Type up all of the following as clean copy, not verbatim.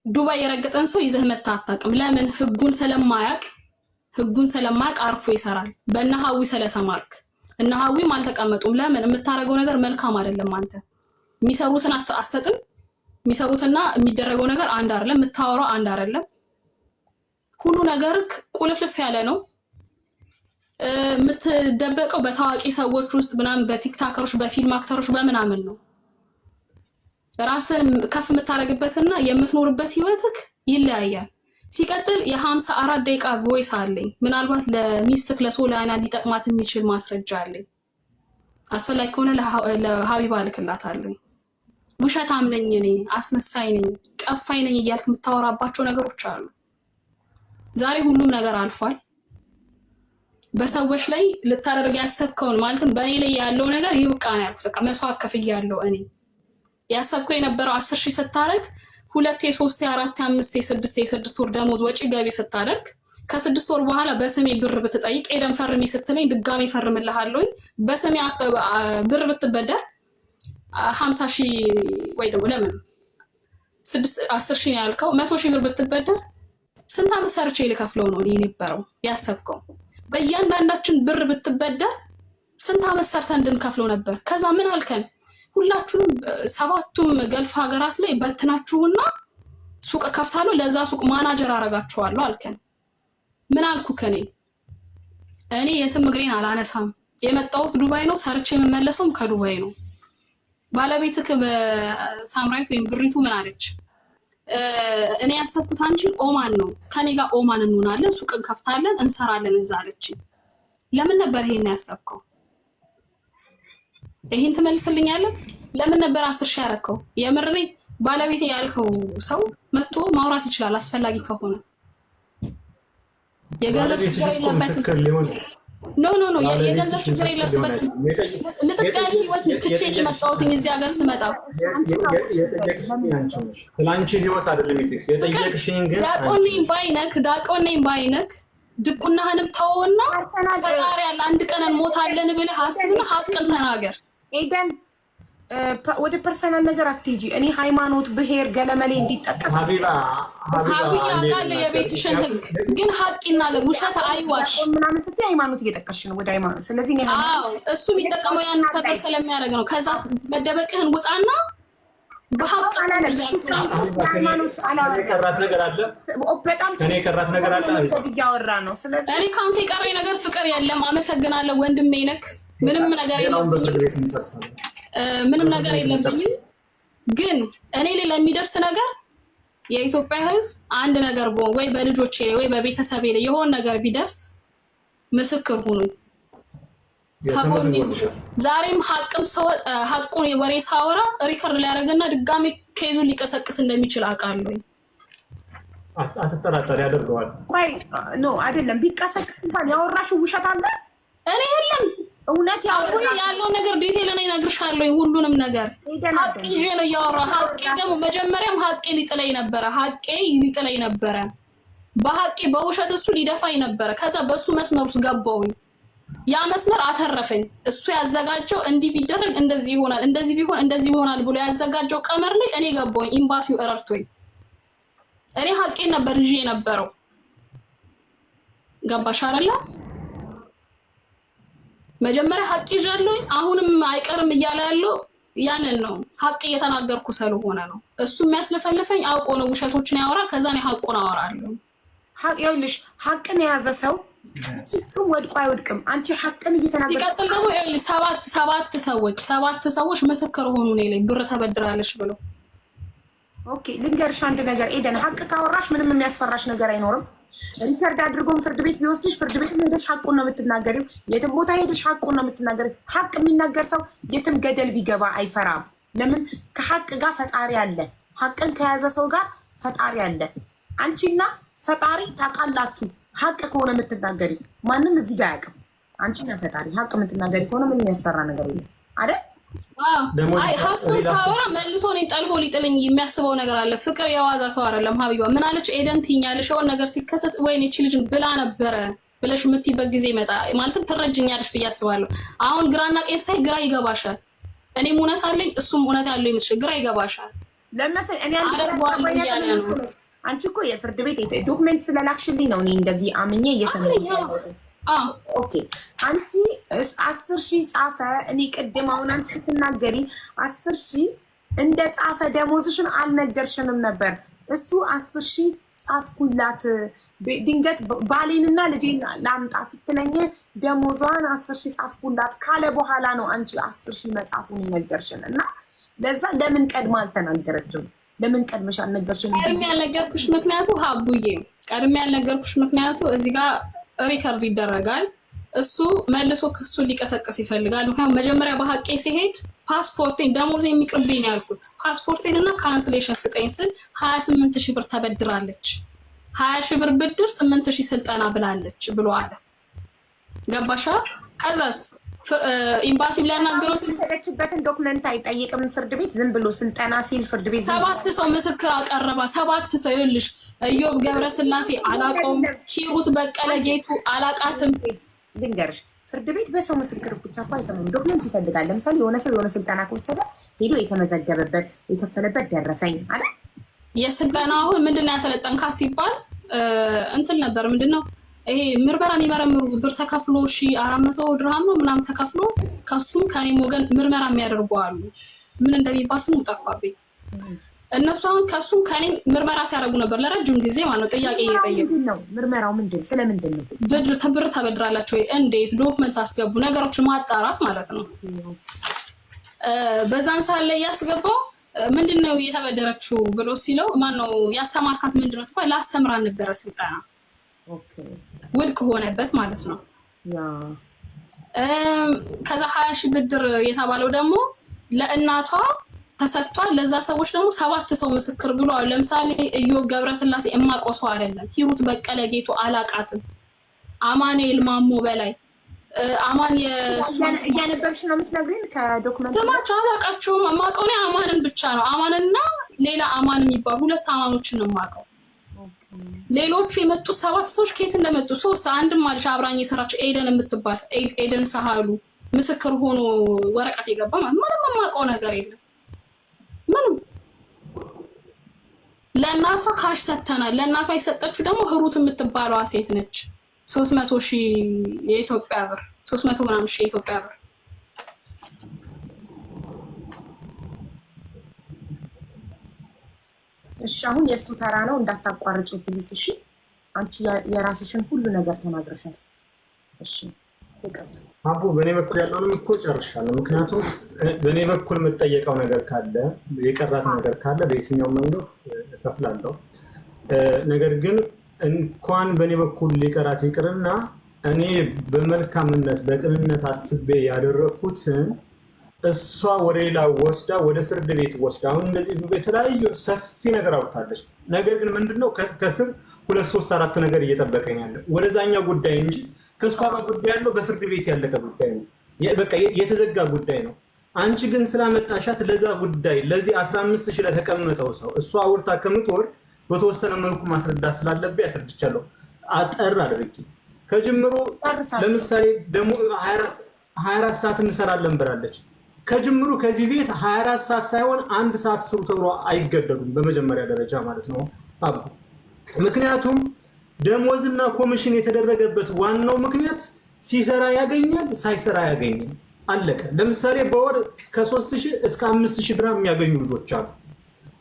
ዱባይ የረገጠን ሰው ይዘህ መታ አታውቅም። ለምን? ህጉን ስለማያውቅ አርፎ ይሰራል። በእነሃዊ ስለተማርክ እነሃዊም አልተቀመጡም። ለምን? የምታረገው ነገር መልካም አይደለም። አንተ የሚሰሩትን አትሰጥም። የሚሰሩትና የሚደረገው ነገር አንድ አይደለም። የምታወራው አንድ አይደለም። ሁሉ ነገር ቁልፍልፍ ያለ ነው። የምትደበቀው በታዋቂ ሰዎች ውስጥ ምናምን፣ በቲክታከሮች፣ በፊልም አክተሮች፣ በምናምን ነው። ራስን ከፍ የምታረግበትና የምትኖርበት ህይወትክ ይለያያል። ሲቀጥል የ54 ደቂቃ ቮይስ አለኝ። ምናልባት ለሚስትክ ለሶሊያና ሊጠቅማት የሚችል ማስረጃ አለኝ። አስፈላጊ ከሆነ ለሀቢባ ልክላታለሁ። ውሸታም ነኝ እኔ፣ አስመሳይ ነኝ፣ ቀፋይ ነኝ እያልክ የምታወራባቸው ነገሮች አሉ። ዛሬ ሁሉም ነገር አልፏል። በሰዎች ላይ ልታደርግ ያሰብከውን ማለትም በእኔ ላይ ያለው ነገር ይብቃ ነው ያልኩት። በቃ መስዋዕት ከፍያለሁ። እኔ ያሰብከው የነበረው 10,000 ስታደርግ 2 የ3 የ4 የ5 የ6 የ6 ወር ደሞዝ ወጪ ገቢ ስታደርግ ከ6 ወር በኋላ በስሜ ብር ብትጠይቅ ኤደን ፈርሚ ስትለኝ ድጋሚ ፈርምልሃለሁ። በስሜ ብር ብትበደር 50,000 ወይ ደግሞ ለምን 10,000 ነው ያልከው 100,000 ብር ብትበደር ስንት ዓመት ሰርቼ ልከፍለው ነው የነበረው ያሰብከው? በእያንዳንዳችን ብር ብትበደር ስንት ዓመት ሰርተን እንድንከፍለው ነበር። ከዛ ምን አልከን? ሁላችሁም 7ቱም ገልፍ ሀገራት ላይ በትናችሁና ሱቅ ከፍታለሁ፣ ለዛ ሱቅ ማናጀር አረጋችኋለሁ አልከን። ምን አልኩ? እኔ የትም እግሬን አላነሳም። የመጣሁት ዱባይ ነው፣ ሰርቼ የምመለሰውም ከዱባይ ነው። ባለቤትክ በሳምራዊት ወይም ብሪቱ ምን አለች? እኔ ያሰብኩት አንቺን ኦማን ነው፣ ከኔ ጋር ኦማን እንሆናለን፣ ሱቅ እንከፍታለን፣ እንሰራለን እዛ አለች። ለምን ነበር ይሄን ያሰብከው? ይሄን ትመልስልኛለህ? ለምን ነበር 10,000 ያረከው? የምሬ ባለቤቴ ያልከው ሰው መጥቶ ማውራት ይችላል አስፈላጊ ከሆነ። የገንዘብ ችግር የለበትም። ኖ የገንዘብ ችግር የለበትም። ልጥቃሊ ህይወት ትቼ የመጣሁት እዚህ ሀገር ስመጣ ስለአንቺ ህይወት አይደለም የጠየቅሽኝ። ግን ዳቆን ነኝ ባይነክ ድቁናህንም ተውና ፈጣሪ ያለ አንድ ቀን እንሞታለን ብለህ አስብና ሀቅን ተናገር። ኤደን ወደ ፐርሰናል ነገር አትሄጂ። እኔ ሃይማኖት፣ ብሄር፣ ገለመሌ እንዲጠቀስ ሀቢባ ያውቃል የቤትሽን ህግ። ግን ሀቅ ይናገር፣ ውሸት አይዋሽ ምናምን ስትይ ሃይማኖት እየጠቀስሽ ነው ወደ ሃይማኖት። ስለዚህ እሱ የሚጠቀመው ያን ከታች ስለሚያደርግ ነው። ከዛ መደበቅህን ውጣና በሀቅ ሃይማኖት የቀራት ነገር አለ። በጣም ከኔ የቀራት ነገር አለ እያወራ ነው። ስለዚህ እኔ ከአንተ የቀረኝ ነገር ፍቅር የለም። አመሰግናለሁ ወንድሜ ነክ። ምንም ነገር የለብኝም። ግን እኔ ላይ ለሚደርስ ነገር የኢትዮጵያ ህዝብ አንድ ነገር ወይ በልጆቼ ወይ በቤተሰቤ ላይ የሆነ ነገር ቢደርስ ምስክር ሁኑ። ዛሬም ሀቁን ወሬ ሳወራ ሪከርድ ሊያደርግና ድጋሚ ኬዙን ሊቀሰቅስ እንደሚችል አውቃለሁ። አትጠራጠሪ፣ ያደርገዋል። ቆይ ኖ አይደለም፣ ቢቀሰቅስ እንኳን ያወራሽው ውሸት አለ። እኔ የለም እውነት ያለው ነገር ዲቴል እኔ እነግርሻለሁ። ሁሉንም ነገር ሀቅ ይዤ ነው እያወራሁ። ሀቄ ደግሞ መጀመሪያም ሀቄ ሊጥለኝ ነበረ። በሀቄ በውሸት እሱ ሊደፋኝ ነበረ። ከዛ በሱ መስመር ውስጥ ገባሁኝ። ያ መስመር አተረፈኝ። እሱ ያዘጋጀው እንዲህ ቢደረግ እንደዚህ ይሆናል፣ እንደዚህ ቢሆን እንደዚህ ይሆናል ብሎ ያዘጋጀው ቀመር ላይ እኔ ገባሁኝ። ኤምባሲው እረድቶኝ እኔ ሀቄን ነበር ይዤ የነበረው። ገባሽ አይደለ? መጀመሪያ ሀቅ ይዣለሁኝ። አሁንም አይቀርም እያለ ያለው ያንን ነው። ሀቅ እየተናገርኩ ስለሆነ ነው። እሱ የሚያስለፈልፈኝ አውቆ ነው። ውሸቶችን ያወራል። ከዛ እኔ ሀቁን አወራለሁ። ይኸውልሽ ሀቅን የያዘ ሰው ፍጹም ወድቆ አይወድቅም። አንቺ ሀቅን እየተናገርሽ ሲቀጥል ደግሞ ይኸውልሽ ሰባት ሰዎች ምስክር ሆኑ እኔ ላይ ብር ተበድራለሽ ብለው። ኦኬ ልንገርሽ አንድ ነገር ኤደን፣ ሀቅ ካወራሽ ምንም የሚያስፈራሽ ነገር አይኖርም። ሪከርድ አድርጎም ፍርድ ቤት ቢወስድሽ ፍርድ ቤት ሄደሽ ሀቁን ነው የምትናገሪው። የትም ቦታ ሄደሽ ሀቁን ነው የምትናገሪው። ሀቅ የሚናገር ሰው የትም ገደል ቢገባ አይፈራም። ለምን? ከሀቅ ጋር ፈጣሪ አለ። ሀቅን ከያዘ ሰው ጋር ፈጣሪ አለ። አንቺና ፈጣሪ ታውቃላችሁ። ሀቅ ከሆነ የምትናገሪው ማንም እዚህ ጋር አያውቅም። አንቺና ፈጣሪ ሀቅ የምትናገሪ ከሆነ ምን የሚያስፈራ ነገር የለም አይደል? ሀቁን ሳወራ መልሶ እኔን ጠልፎ ሊጥልኝ የሚያስበው ነገር አለ። ፍቅር የዋዛ ሰው አይደለም። ሀቢባ ምን አለች? ኤደን ትይኛለሽ የሆነ ነገር ሲከሰት ወይኔ እቺ ልጅ ብላ ነበረ ብለሽ የምትይበት ጊዜ ይመጣ ማለትም ትረጅኛለሽ ብዬ አስባለሁ። አሁን ግራና ቀኝ ስታይ ግራ ይገባሻል። እኔም እውነት አለኝ እሱም እውነት ያለው ይመስልሽ ግራ ይገባሻል። ለምሳሌ እኔ አንቺ እኮ የፍርድ ቤት ዶክመንት ስለላክሽልኝ ነው እኔ እንደዚህ አምኜ እየሰማሁኝ ያለሁት። ኦኬ አንቺ 10,000 ጻፈ። እኔ ቅድም አሁን አንቺ ስትናገሪ 10,000 እንደ ጻፈ ደሞዝሽን አልነገርሽንም ነበር። እሱ 10,000 ጻፍኩላት ድንገት ባሌንና ልጄን ላምጣ ስትለኝ ደሞዟን 10,000 ጻፍኩላት ካለ በኋላ ነው አንቺ 10,000 መጻፉን የነገርሽን እና ለዛ ለምን ቀድማ አልተናገረችም? ለምን ቀድመሽ አልነገርሽም? ቀድሜ ያልነገርኩሽ ምክንያቱ ሀቡዬ፣ ቀድሜ ያልነገርኩሽ ምክንያቱ እዚህ ጋር ሪከርድ ይደረጋል። እሱ መልሶ ክሱን ሊቀሰቅስ ይፈልጋል። ምክንያቱም መጀመሪያ በሀቄ ሲሄድ ፓስፖርቴን ደሞዝ የሚቅርብኝ ያልኩት ፓስፖርቴን እና ካንስሌሽን ስጠኝ ስል 28,000 ብር ተበድራለች። 20,000 ብር ብድር 8,000 ስልጠና ብላለች ብሎ አለ። ገባሻ? ከዛስ ኤምባሲ ሊያናገረው ስለተደችበትን ዶክመንት አይጠይቅም ፍርድ ቤት። ዝም ብሎ ስልጠና ሲል ፍርድ ቤት 7 ሰው ምስክር አቀረባ። 7 ሰው ይልሽ ኢዮብ ገብረስላሴ አላቀውም፣ ሂሩት በቀለ ጌቱ አላቃትም። ልንገርሽ ፍርድ ቤት በሰው ምስክር ብቻ እኮ አይሰማም፣ ዶክመንት ይፈልጋል። ለምሳሌ የሆነ ሰው የሆነ ስልጠና ከወሰደ ሄዶ የተመዘገበበት የከፈለበት ደረሰኝ አለ። የስልጠና አሁን ምንድነው ያሰለጠንካ ሲባል እንትን ነበር ምንድነው ይሄ ምርመራ የሚመረምሩ ብር ተከፍሎ 400 ድርሃም ነው ምናምን ተከፍሎ ከሱም ከኔም ወገን ምርመራ የሚያደርጉ አሉ። ምን እንደሚባል ስሙ ጠፋብኝ። እነሱ አሁን ከሱም ከኔም ምርመራ ሲያደርጉ ነበር ለረጅም ጊዜ ማለት ነው። ጥያቄ እየጠየቁ ነው። ምርመራው ምንድን ስለምንድን ነው? ብር ተበድራላችሁ ወይ እንዴት ዶክመንት አስገቡ፣ ነገሮች ማጣራት ማለት ነው። በዛን ሰዓት ላይ ያስገባው ምንድነው የተበደረችው ብሎ ሲለው ማነው ያስተማርካት ምንድነው ሲባል ላስተምራን ነበረ ስልጠና ውድቅ ሆነበት ማለት ነው። ከዛ 20,000 ብድር የተባለው ደግሞ ለእናቷ ተሰጥቷል። ለዛ ሰዎች ደግሞ 7 ሰው ምስክር ብሏል። ለምሳሌ ኢዮብ ገብረስላሴ የማውቀው ሰው አይደለም። ሂሩት በቀለ ጌቱ አላቃትም። አማኑኤል ማሞ በላይ አማን እያነበብሽ ነው የምትነግሪኝ? ከዶክመንት ስማቸው አላቃቸውም። የማውቀው እኔ አማንን ብቻ ነው። አማንና ሌላ አማን የሚባሉ 2 አማኖችን ነው የማውቀው። ሌሎቹ የመጡ 7 ሰዎች ከየት እንደመጡ 3 አንድም አለች አብራኝ የሰራችው ኤደን የምትባል ኤደን ሳሃሉ ምስክር ሆኖ ወረቀት የገባ ማለት ምንም የማውቀው ነገር የለም። ምንም ለእናቷ ካሽ ሰተናል። ለእናቷ የሰጠችው ደግሞ ህሩት የምትባለዋ ሴት ነች። 300,000 የኢትዮጵያ ብር 300 ምናምን ሺህ የኢትዮጵያ ብር። እሺ አሁን የእሱ ተራ ነው፣ እንዳታቋርጭ ፕሊስ። እሺ አንቺ የራስሽን ሁሉ ነገር ተናግረሻል። እሺ ይቀጥል። አቡ በእኔ በኩል ያለውንም እኮ ጨርሻለሁ። ምክንያቱም በእኔ በኩል የምጠየቀው ነገር ካለ የቀራት ነገር ካለ በየትኛው መንገድ እከፍላለሁ። ነገር ግን እንኳን በእኔ በኩል ሊቀራት ይቅርና እኔ በመልካምነት በቅንነት አስቤ ያደረኩትን እሷ ወደ ሌላ ወስዳ ወደ ፍርድ ቤት ወስዳ አሁን እንደዚህ የተለያዩ ሰፊ ነገር አውርታለች። ነገር ግን ምንድነው ከስር 2 3 4 ነገር እየጠበቀኝ ያለ ወደዛኛው ጉዳይ እንጂ ከእሷ ጋር ጉዳይ ያለው በፍርድ ቤት ያለቀ ጉዳይ ነው። በቃ የተዘጋ ጉዳይ ነው። አንቺ ግን ስላመጣሻት ለዛ ጉዳይ ለዚህ 15,000 ለተቀመጠው ሰው እሷ አውርታ ከምትወርድ በተወሰነ መልኩ ማስረዳት ስላለብኝ አስረድቻለሁ። አጠር አድርጊ ከጅምሮ ለምሳሌ ደግሞ 24 ሰዓት እንሰራለን ብላለች። ከጅምሩ ከዚህ ቤት 24 ሰዓት ሳይሆን 1 ሰዓት ስሩ ተብሎ አይገደዱም በመጀመሪያ ደረጃ ማለት ነው አቡ። ምክንያቱም ደሞዝና ኮሚሽን የተደረገበት ዋናው ምክንያት ሲሰራ ያገኛል፣ ሳይሰራ ያገኛል። አለቀ። ለምሳሌ በወር ከ3,000 እስከ 5,000 ድርሃም የሚያገኙ ልጆች አሉ።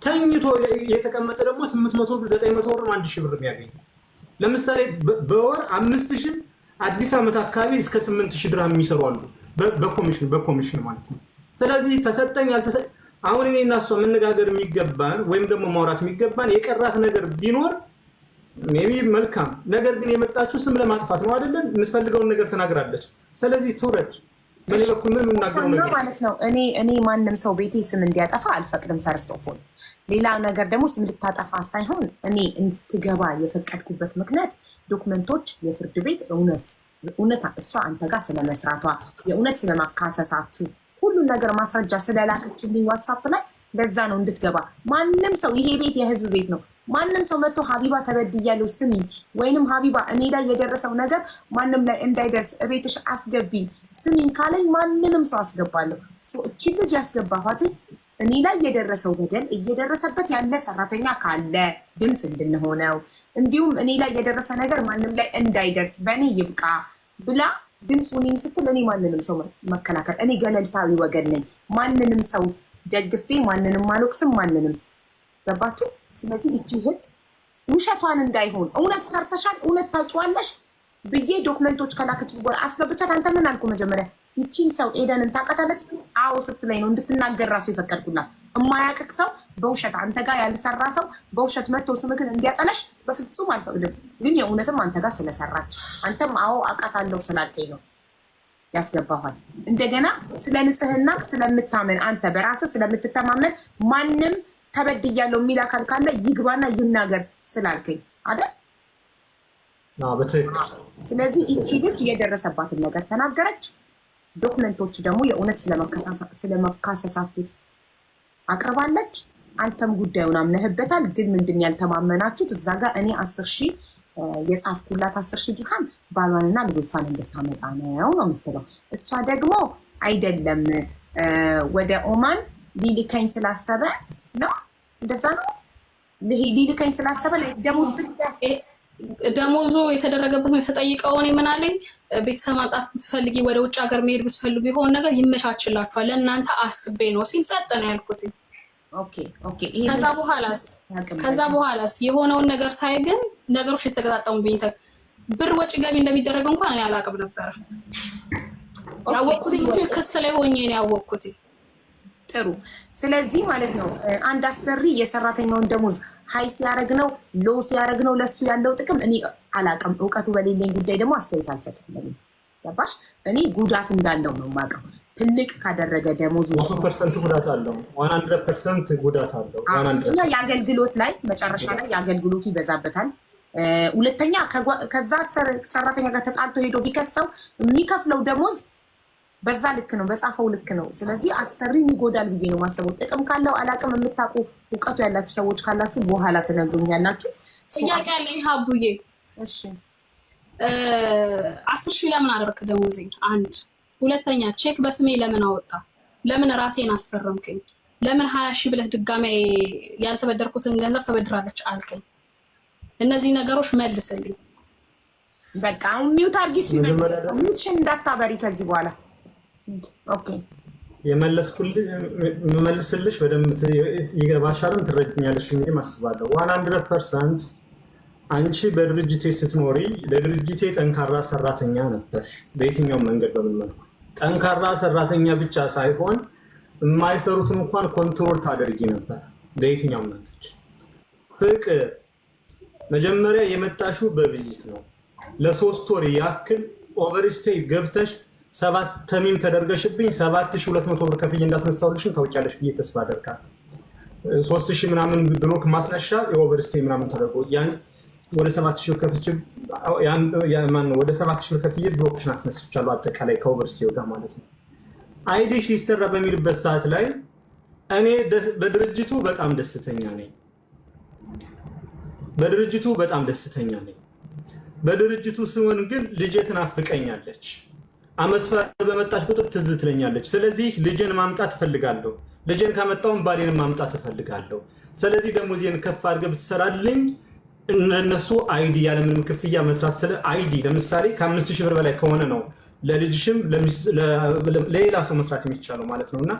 ተኝቶ የተቀመጠ ደግሞ 800 ብር 900 ብር 1,000 ብር የሚያገኝ ለምሳሌ በወር 5,000 አዲስ ዓመት አካባቢ እስከ 8,000 ድርሃም የሚሰሩ አሉ በኮሚሽን ማለት ነው። ስለዚህ ተሰጠኝ አልተሰጠኝ አሁን እኔ እና እሷ መነጋገር የሚገባን ወይም ደግሞ ማውራት የሚገባን የቀራት ነገር ቢኖር ሜቢ መልካም። ነገር ግን የመጣችው ስም ለማጥፋት ነው አይደለም? የምትፈልገውን ነገር ተናግራለች። ስለዚህ ትውረድ። በኔ በኩል ምን እናገረው ነገር ማለት ነው። እኔ ማንም ሰው ቤቴ ስም እንዲያጠፋ አልፈቅድም። ፈርስት ኦፍ ኦል ሌላ ነገር ደግሞ ስም ልታጠፋ ሳይሆን እኔ እንትገባ የፈቀድኩበት ምክንያት ዶክመንቶች የፍርድ ቤት እውነት እሷ አንተ ጋር ስለመስራቷ የእውነት ስለማካሰሳችሁ ሁሉን ነገር ማስረጃ ስለላከችልኝ ዋትሳፕ ላይ ለዛ ነው እንድትገባ። ማንም ሰው ይሄ ቤት የህዝብ ቤት ነው። ማንም ሰው መጥቶ ሀቢባ ተበድያለሁ ስሚኝ፣ ወይንም ሀቢባ እኔ ላይ የደረሰው ነገር ማንም ላይ እንዳይደርስ እቤትሽ አስገቢኝ ስሚኝ ካለኝ ማንንም ሰው አስገባለሁ። እቺ ልጅ ያስገባኋት እኔ ላይ የደረሰው በደል እየደረሰበት ያለ ሰራተኛ ካለ ድምፅ እንድንሆነው እንዲሁም እኔ ላይ የደረሰ ነገር ማንም ላይ እንዳይደርስ በእኔ ይብቃ ብላ ድምፅ ሁኔን ስትል እኔ ማንንም ሰው መከላከል እኔ ገለልታዊ ወገን ነኝ። ማንንም ሰው ደግፌ ማንንም አልወቅስም። ማንንም ገባችሁ? ስለዚህ እቺ እህት ውሸቷን እንዳይሆን እውነት ሰርተሻል፣ እውነት ታውቂዋለሽ ብዬ ዶክመንቶች ከላከች በኋላ አስገብቻት። አንተ ምን አልኩ መጀመሪያ? ይቺን ሰው ኤደንን ታውቃታለች? አዎ ስትለኝ ነው እንድትናገር ራሱ የፈቀድኩላት። የማያውቅህ ሰው በውሸት አንተ ጋር ያልሰራ ሰው በውሸት መጥቶ ስምህን እንዲያጠለሽ በፍጹም አልፈቅድም። ግን የእውነትም አንተ ጋር ስለሰራች አንተም አዎ አውቃታለሁ ስላልከኝ ነው ያስገባኋት። እንደገና ስለ ንጽህና ስለምታመን አንተ በራስህ ስለምትተማመን ማንም ተበድያለሁ የሚል አካል ካለ ይግባና ይናገር ስላልከኝ አይደል? ስለዚህ ይቺ ልጅ የደረሰባትን ነገር ተናገረች። ዶክመንቶች ደግሞ የእውነት ስለመካሰሳችሁ አቅርባለች። አንተም ጉዳዩን አምነህበታል። ግን ምንድን ያልተማመናችሁት እዛ ጋር እኔ 10,000 የጻፍኩላት 10,000 ድርሃም ባሏንና ልጆቿን እንድታመጣ ነው የምትለው። እሷ ደግሞ አይደለም ወደ ኦማን ሊልከኝ ስላሰበ ነው። እንደዛ ነው ሊልከኝ ስላሰበ ደሞዙ የተደረገበት ነው የተጠይቀው። እኔ ምን አለኝ፣ ቤተሰብ ማምጣት ብትፈልጊ ወደ ውጭ ሀገር መሄድ ብትፈልጉ የሆነ ነገር ይመቻችላችኋል ለእናንተ አስቤ ነው ሲል ጸጥ ነው ያልኩት። ከዛ በኋላስ የሆነውን ነገር ሳይ ግን ነገሮች የተገጣጠሙብኝ። ብር ወጪ ገቢ እንደሚደረግ እንኳን እኔ አላውቅም ነበር። ያወቅኩት እንጂ ክስ ላይ ሆኜ ነው ያወቅኩት። ጥሩ። ስለዚህ ማለት ነው አንድ አሰሪ የሰራተኛውን ደሞዝ ሀይ ሲያደርግ ነው ሎ ሲያደርግ ነው ለሱ ያለው ጥቅም እኔ አላውቅም። እውቀቱ በሌለኝ ጉዳይ ደግሞ አስተያየት አልሰጥም። ገባሽ? እኔ ጉዳት እንዳለው ነው የማውቀው። ትልቅ ካደረገ ደሞዙ 100% ጉዳት አለው፣ 100% ጉዳት አለው። እና የአገልግሎት ላይ መጨረሻ ላይ የአገልግሎቱ ይበዛበታል። ሁለተኛ ከዛ ሰራተኛ ጋር ተጣልቶ ሄዶ ቢከሰው የሚከፍለው ደሞዝ በዛ ልክ ነው፣ በጻፈው ልክ ነው። ስለዚህ አሰሪን ይጎዳል ብዬ ነው ማሰበው። ጥቅም ካለው አላቅም። የምታውቁ እውቀቱ ያላችሁ ሰዎች ካላችሁ በኋላ ትነግሩኛላችሁ። ጥያቄ ያለኝ ሀቡዬ፣ እሺ 10,000 ለምን አደረክ ደሞዜ? አንድ ሁለተኛ ቼክ በስሜ ለምን አወጣ? ለምን ራሴን አስፈረምከኝ? ለምን 20,000 ብለህ ድጋሜ ያልተበደርኩትን ገንዘብ ተበድራለች አልከኝ? እነዚህ ነገሮች መልስልኝ። በቃ አሁን ሚውት አርጊስ ሚውትሽን እንዳታበሪ ከዚህ በኋላ ኦኬ። የመለስኩልሽ በደንብ ይገባሻልም ትረጅኛለሽ እንጂ ማስባለሁ። 100% አንቺ በድርጅቴ ስትኖሪ ለድርጅቴ ጠንካራ ሰራተኛ ነበርሽ። በየትኛውም መንገድ በምን መልኩ ጠንካራ ሰራተኛ ብቻ ሳይሆን የማይሰሩትን እንኳን ኮንትሮል ታደርጊ ነበር በየትኛውም መንገድ። ፍቅር መጀመሪያ የመጣሽው በቪዚት ነው። ለ3 ወር ያክል ኦቨርስቴይ ገብተሽ 7 ተሚም ተደርገሽብኝ 7,200 ብር ከፍዬ እንዳስነሳውልሽን ታውቂያለሽ ብዬ ተስፋ አደርጋለሁ። 3,000 ምናምን ብሎክ ማስነሻ የኦቨርስቴይ ምናምን ተደርጎ ያን ወደ 7,000 ብር ከፍቼ ወደ 7,000 ብር ከፍዬ ብሎክሽን አስነስቻለሁ። አጠቃላይ ከኦቨርስቴይ ጋር ማለት ነው። አይዲሽ ሊሰራ በሚልበት ሰዓት ላይ እኔ በድርጅቱ በጣም ደስተኛ ነኝ። በድርጅቱ ሲሆን ግን ልጄ ትናፍቀኛለች። አመት በመጣች ቁጥር ትዝ ትለኛለች። ስለዚህ ልጄን ማምጣት እፈልጋለሁ። ልጄን ካመጣውን ባሌን ማምጣት እፈልጋለሁ። ስለዚህ ደሞዜን ከፍ አድርገህ ብትሰራልኝ እነሱ አይዲ ያለምንም ክፍያ መስራት ስለ አይዲ ለምሳሌ ከ5,000 ብር በላይ ከሆነ ነው ለልጅሽም ለሌላ ሰው መስራት የሚቻለው ማለት ነውና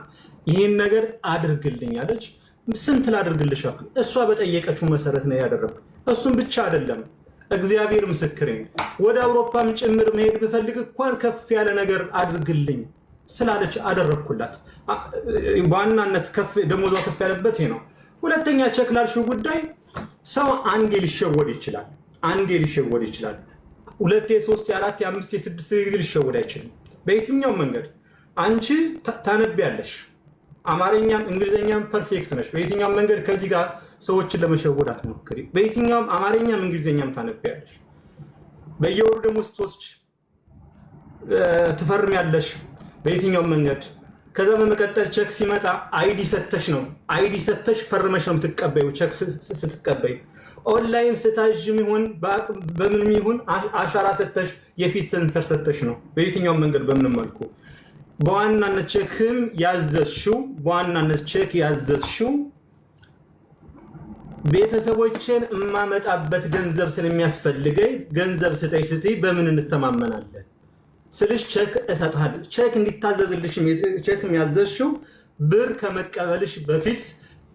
ይሄን ነገር አድርግልኝ አለች። ስንት ላድርግልሽ? እሷ በጠየቀችው መሰረት ነው ያደረኩት። እሱም ብቻ አይደለም እግዚአብሔር ምስክሬ ወደ አውሮፓም ጭምር መሄድ ብፈልግ እንኳን ከፍ ያለ ነገር አድርግልኝ ስላለች አደረኩላት። በዋናነት ደሞዟ ከፍ ያለበት ይሄ ነው። ሁለተኛ ቼክ ላልሽው ጉዳይ ሰው አንዴ ሊሸወድ ይችላል። 2፣ 3፣ 4፣ 5፣ 6 ጊዜ ሊሸወድ አይችልም። በየትኛውም መንገድ አንቺ ታነቢያለሽ። አማርኛም እንግሊዘኛም ፐርፌክት ነሽ። በየትኛውም መንገድ ከዚህ ጋር ሰዎችን ለመሸወድ አትሞክሪ። በየትኛውም አማርኛም እንግሊዘኛም ታነቢያለሽ። በየወሩ ደግሞ ስትወስጂ ትፈርሚያለሽ በየትኛውም መንገድ። ከዛ በመቀጠል ቼክ ሲመጣ አይዲ ሰተሽ ነው ፈርመሽ ነው የምትቀበዩ። ቼክ ስትቀበይ ኦንላይን ስታዥም ይሁን በምንም ይሁን አሻራ ሰተሽ የፊት ሰንሰር ሰተሽ ነው። በየትኛውም መንገድ በምንም መልኩ በዋናነት ቼክ ያዘዝሽው ቤተሰቦችን እማመጣበት ገንዘብ ስለሚያስፈልገኝ ገንዘብ ስትይ በምን እንተማመናለን ስልሽ ቼክ እሰጥሃለሁ። ቼክ እንዲታዘዝልሽ ቼክ የሚያዘዝሽው ብር ከመቀበልሽ በፊት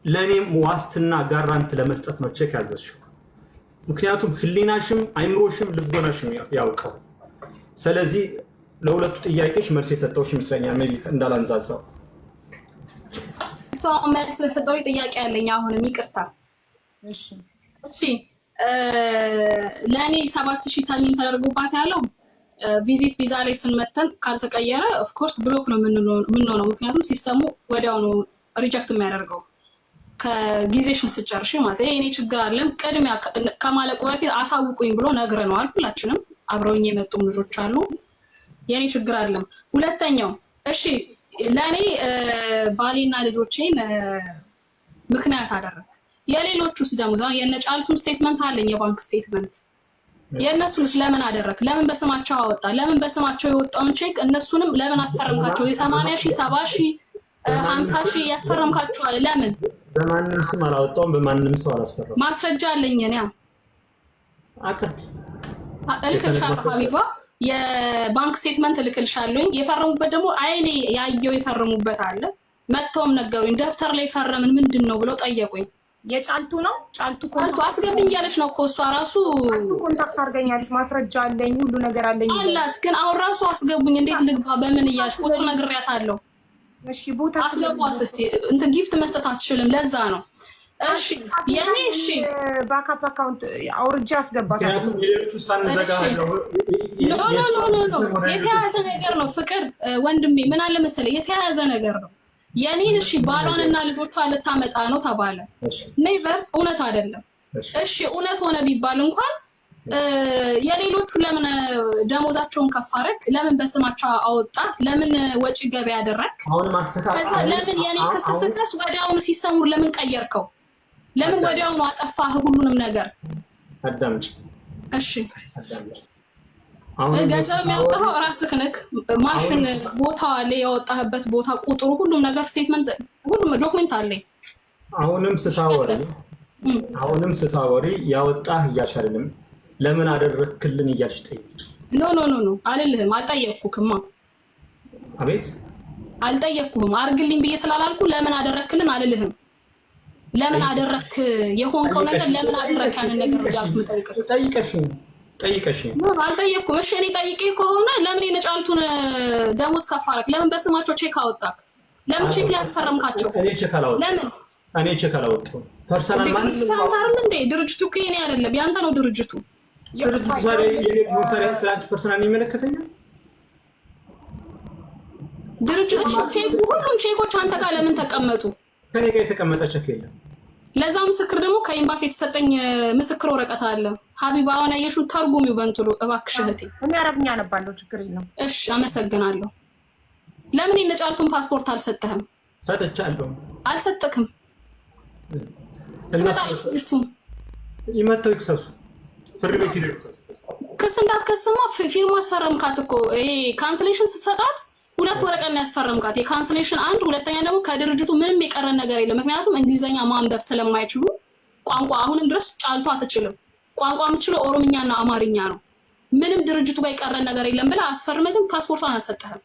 ለኔም ዋስትና ጋራንት ለመስጠት ነው ቼክ ያዘዝሽው። ምክንያቱም ህሊናሽም አይምሮሽም ልቦናሽም ያውቀው። ስለዚህ ለሁለቱ ጥያቄዎች መልስ የሰጠውሽ ይመስለኛል። ሜቢ እንዳላንዛዛው ሰው መልስ ለሰጠው ጥያቄ ያለኝ አሁንም ይቅርታ። እሺ ለኔ 7000 ተሚን ተደርጎባት ያለው ቪዚት ቪዛ ላይ ስንመተን ካልተቀየረ ኦፍ ኮርስ ብሎክ ነው የምንሆነው። ምክንያቱም ሲስተሙ ወዲያው ነው ሪጀክት የሚያደርገው ከጊዜሽን ስጨርሽ ማለት ነው። የኔ ችግር አለም ቅድሚያ ከማለቁ በፊት አሳውቁኝ ብሎ ነግረነዋል። ሁላችንም አብረውኝ የመጡም ልጆች አሉ። የኔ ችግር አለም። ሁለተኛው እሺ ለኔ ባሌና ልጆቼን ምክንያት አደረክ። የሌሎቹስ ደግሞ የነጫልቱን ስቴትመንት አለኝ የባንክ ስቴትመንት የእነሱንስ ለምን አደረክ? ለምን በስማቸው አወጣ? ለምን በስማቸው የወጣውን ቼክ እነሱንም ለምን አስፈረምካቸው? የ80,000 70,000 50,000 ያስፈረምካቸዋል። ለምን በማንም ስም አላወጣውም? በማንም ሰው አላስፈረም። ማስረጃ አለኝ እኔ እልክልሻለሁ ሀቢባ፣ የባንክ ስቴትመንት እልክልሻለሁ። የፈረሙበት ደግሞ አይኔ ያየው የፈረሙበት አለ። መጥተውም ነገሩኝ። ደብተር ላይ ፈረምን ምንድን ነው ብለው ጠየቁኝ። የጫልቱ ነው ጫልቱ አስገብኝ እያለች ነው እኮ እሷ ራሱ ኮንታክት አድርገኛለች። ማስረጃ አለኝ ሁሉ ነገር አለኝ አላት። ግን አሁን ራሱ አስገቡኝ እንዴት ልግባ በምን እያልሽ ቁጥር ነግሬያታለሁ። እሺ ቦታ አስገቧት እስቲ እንትን ጊፍት መስጠት አትችልም። ለዛ ነው እሺ የኔ እሺ ባካፕ አካውንት አውርጄ አስገባታለሁ። ኖ የተያያዘ ነገር ነው ፍቅር ወንድሜ። ምን አለ መሰለህ የተያያዘ ነገር ነው። የኔን እሺ ባሏንና ልጆቿን ልታመጣ ነው ተባለ። ኔቨር እውነት አይደለም። እሺ እውነት ሆነ ቢባል እንኳን የሌሎቹ ለምን ደሞዛቸውን ከፋረክ? ለምን በስማቸው አወጣ? ለምን ወጪ ገቢ ያደረክ? ከዛ ለምን የኔ ክስስከስ ወዲያውኑ ሲስተሙን ለምን ቀየርከው? ለምን ወዲያውኑ አጠፋህ ሁሉንም ነገር? አዳምጪ እሺ ገንዘብ የሚያወጣው ራስህ ነህ። ማሽን ቦታ አለ፣ ያወጣህበት ቦታ ቁጥሩ፣ ሁሉም ነገር ስቴትመንት፣ ሁሉም ዶክመንት አለኝ። አሁንም ስታወሪ ያወጣህ እያልሽ አይደለም፣ ለምን አደረክልን እያልሽ ጠይቂ። ኖ አልልህም። አልጠየቅኩህማ። አቤት አልጠየቅኩህም። አርግልኝ ብዬ ስላላልኩ ለምን አደረክልን አልልህም። ለምን አደረክ የሆንከው ነገር ለምን አደረክ ያንን ነገር እያልኩ ጠይቀሽኝ አልጠየቅኩም። እሺ እኔ ጠይቄ ከሆነ ለምን የነጫልቱን ደሞዝ ከፋረክ? ለምን በስማቸው ቼክ አወጣክ? ለምን ቼክ ሊያስፈረምካቸው? እኔ ቼክ አላወጣሁም። ፐርሰናል ማለት ነው እንዴ? ድርጅቱ እኮ የኔ አይደለም ያንተ ነው ድርጅቱ። ድርጅቱ ዛሬ የኔ ኮንፈረንስ ስላንቺ ፐርሰናል ይመለከተኛል። ድርጅቱ ቼክ ሁሉም ቼኮች አንተ ጋር ለምን ተቀመጡ? ከኔ ጋር የተቀመጠ ቼክ የለም። ለዛ ምስክር ደግሞ ከኤምባሲ የተሰጠኝ ምስክር ወረቀት አለ። ሀቢባ አሁን አየሽው ተርጉሚው በእንትኑ እባክሽ እህቴ። እኔ አረብኛ አነባለሁ ችግር የለም። እሺ አመሰግናለሁ። ለምን የነጫልቱን ፓስፖርት አልሰጠህም? ሰጥቻለሁ። አልሰጠክም። ይመጣው ይክሰሱ ፍርድ ቤት ይደርሳል። ክስ እንዳትከስማ ፊርማ አስፈረምካት እኮ። ይሄ ካንስሌሽን ስትሰጣት ሁለት ወረቀት ነው ያስፈረምካት። የካንስሌሽን አንድ፣ ሁለተኛ ደግሞ ከድርጅቱ ምንም የቀረን ነገር የለም። ምክንያቱም እንግሊዘኛ ማንበብ ስለማይችሉ ቋንቋ አሁንም ድረስ ጫልቱ አትችልም። ቋንቋ የምትችለው ኦሮምኛና አማርኛ ነው። ምንም ድርጅቱ ጋር የቀረን ነገር የለም ብለህ አስፈርመህ ግን ፓስፖርቷን አልሰጠህም።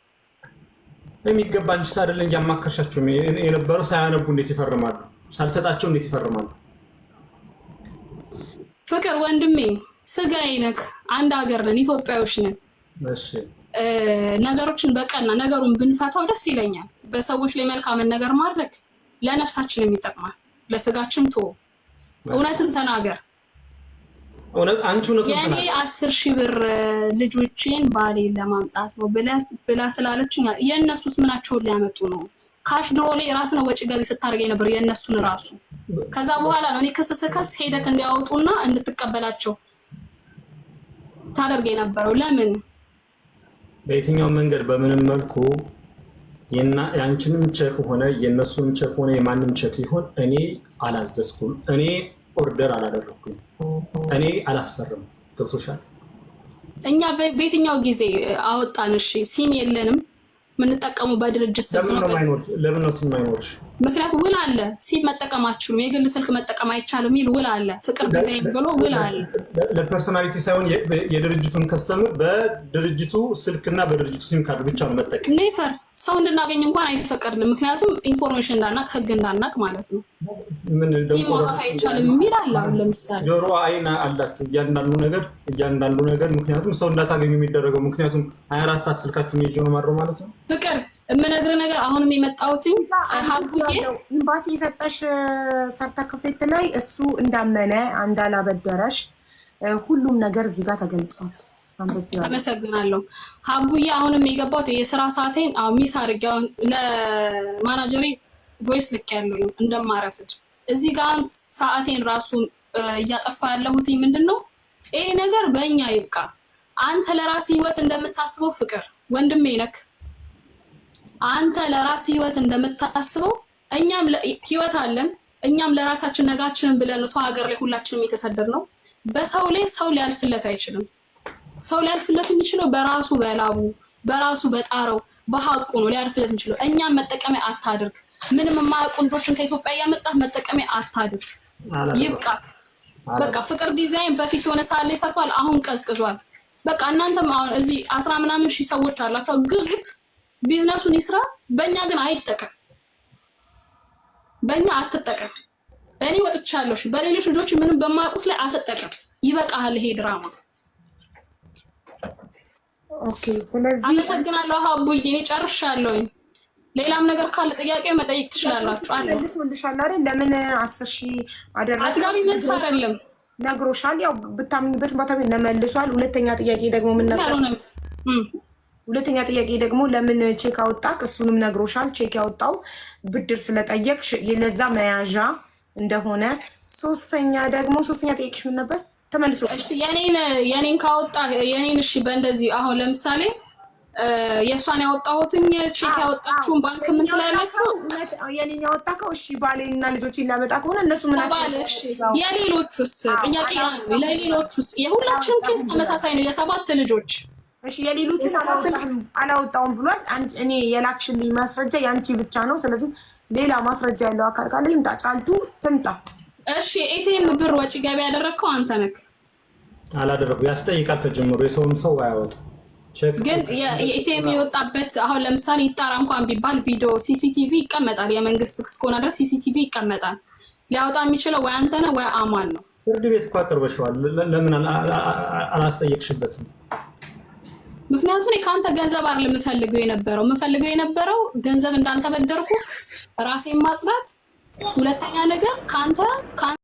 የሚገባኝ አይደለ እንጂ አማከርሻቸው የነበረው ሳያነቡ እንዴት ይፈርማሉ? ሳልሰጣቸው እንዴት ይፈርማሉ? ፍቅር ወንድሜ ስጋዬ ነህ። አንድ ሀገር ነን፣ ኢትዮጵያዎች ነን። እሺ ነገሮችን በቀና ነገሩን ብንፈታው ደስ ይለኛል። በሰዎች ላይ መልካምን ነገር ማድረግ ለነፍሳችን የሚጠቅማል፣ ለስጋችን ቶ እውነትን ተናገር። የኔ 10,000 ብር ልጆቼን ባሌን ለማምጣት ነው ብላ ስላለችኝ የእነሱስ ምናቸውን ሊያመጡ ነው? ካሽ ድሮ ላይ ራስ ነው ወጪ ገቢ ስታደርገኝ ነበር የእነሱን ራሱ። ከዛ በኋላ ነው እኔ ክስ ስከስ ሄደክ እንዲያወጡና እንድትቀበላቸው ታደርገ የነበረው። ለምን በየትኛው መንገድ በምንም መልኩ የአንቺንም ቼክ ሆነ የእነሱንም ቼክ ሆነ የማንም ቼክ ይሆን እኔ አላዘዝኩም። እኔ ኦርደር አላደረኩም። እኔ አላስፈርም። ገብቶሻል? እኛ በየትኛው ጊዜ አወጣን? እሺ ሲም የለንም፣ የምንጠቀሙ በድርጅት ስልክ ነው። ለምን ነው ሲም አይኖርሽ? ምክንያቱም ውል አለ። ሲም መጠቀም አትችሉም፣ የግል ስልክ መጠቀም አይቻልም የሚል ውል አለ። ፍቅር ዲዛይን ብሎ ውል አለ። ለፐርሶናሊቲ ሳይሆን የድርጅቱን ከስተመር በድርጅቱ ስልክና በድርጅቱ ሲም ካርድ ብቻ ነው መጠቀም። ኔቨር ሰው እንድናገኝ እንኳን አይፈቀድልም። ምክንያቱም ኢንፎርሜሽን እንዳናቅ ህግ እንዳናቅ ማለት ነው። ይህ ማውጣት አይቻልም የሚል አለ። አሁን ለምሳሌ ጆሮ አይን አላችሁ እያንዳንዱ ነገር ምክንያቱም ሰው እንዳታገኙ የሚደረገው ምክንያቱም 24 ሰዓት ስልካችሁን ይዤ ነው ማድረው ማለት ነው። ፍቅር የምነግርህ ነገር አሁንም የመጣሁትኝ ሀጉዬ ኤምባሲ የሰጠሽ ሰርተክፌት ላይ እሱ እንዳመነ እንዳላበደረሽ ሁሉም ነገር እዚህ ጋር ተገልጿል። አመሰግናለሁ ሀጉዬ። አሁንም የገባሁት የስራ ሰዓቴን ሚስ አድርጌ ለማናጀሬ ቮይስ ልክ ያለው እንደማረፍድ እዚህ ጋር ሰዓቴን ራሱ እያጠፋ ያለሁት ምንድን ነው? ይሄ ነገር በእኛ ይብቃ። አንተ ለራስ ህይወት እንደምታስበው ፍቅር ወንድሜ ነክ አንተ ለራስ ህይወት እንደምታስበው እኛም ህይወት አለን። እኛም ለራሳችን ነጋችንን ብለን ሰው ሀገር ላይ ሁላችንም የተሰደድ ነው። በሰው ላይ ሰው ሊያልፍለት አይችልም። ሰው ሊያልፍለት የሚችለው በራሱ በላቡ በራሱ በጣረው በሐቁ ነው ሊያልፍለት የሚችለው። እኛም መጠቀሚያ አታድርግ። ምንም የማያውቁ ልጆችን ከኢትዮጵያ እያመጣህ መጠቀሚያ አታድርግ። ይብቃ በቃ። ፍቅር ዲዛይን በፊት የሆነ ሰዓት ላይ ሰርቷል፣ አሁን ቀዝቅዟል። በቃ እናንተም አሁን እዚህ 10 ምናምን ሺህ ሰዎች አላችሁ፣ ግዙት፣ ቢዝነሱን ይስራ። በእኛ ግን አይጠቀም፣ በእኛ አትጠቀም። እኔ ወጥቻለሁ፣ በሌሎች ልጆች ምንም በማያውቁት ላይ አትጠቀም። ይበቃሃል ይሄ ድራማ። ኦኬ ስለዚህ አመሰግናለሁ ሀቡዬ፣ እኔ ጨርሻለሁ። ሌላም ነገር ካለ ጥያቄ መጠየቅ ትችላላችሁ። አለ መልሶልሻል አይደል? ለምን 10,000 አደረገ? አትጋቢ መልስ አይደለም ነግሮሻል። ያው ብታምኝበት ባታም ለመልሷል። ሁለተኛ ጥያቄ ደግሞ ምን ነበር? ሁለተኛ ጥያቄ ደግሞ ለምን ቼክ አወጣክ? እሱንም ነግሮሻል። ቼክ ያወጣው ብድር ስለጠየቅሽ ለዛ መያዣ እንደሆነ። ሶስተኛ ጥያቄሽ ምን ነበር? ተመልሶ እሺ የኔን ካወጣ የኔን እሺ፣ በእንደዚህ አሁን ለምሳሌ የእሷን ያወጣሁትኝ ቼክ ያወጣችሁን ባንክ ምን ትላላችሁ? የኔን ያወጣከው እሺ፣ ባሌና ልጆችን ሊያመጣ ከሆነ እነሱ ምን አባለሽ? የሌሎቹስ ጥያቄ ነው። ለሌሎቹስ የሁላችን ኬስ ተመሳሳይ ነው። የ7 ልጆች እሺ፣ የሌሎቹን አላወጣውም ብሏል። እኔ የላክሽልኝ ማስረጃ ያንቺ ብቻ ነው። ስለዚህ ሌላ ማስረጃ ያለው አካል ካለ ይምጣ፣ ጫልቱ ትምጣ። እሺ፣ ኤቲኤም ብር ወጪ ገቢ ያደረግከው አንተ ነህ? አላደረኩ። ያስጠይቃል ከጀምሮ የሰውን ሰው አያወጣም። ግን የኢቲኤም የወጣበት አሁን ለምሳሌ ይጣራ እንኳን ቢባል ቪዲዮ ሲሲቲቪ ይቀመጣል። የመንግስት እስከሆነ ድረስ ሲሲቲቪ ይቀመጣል። ሊያወጣ የሚችለው ወይ አንተ ነህ ወይ አማን ነው። ፍርድ ቤት እኮ አቅርበሽዋል። ለምን አላስጠየቅሽበትም? ምክንያቱም እኔ ከአንተ ገንዘብ አይደል የምፈልገው የነበረው ገንዘብ እንዳልተበደርኩ ራሴን ማጽናት። ሁለተኛ ነገር ከአንተ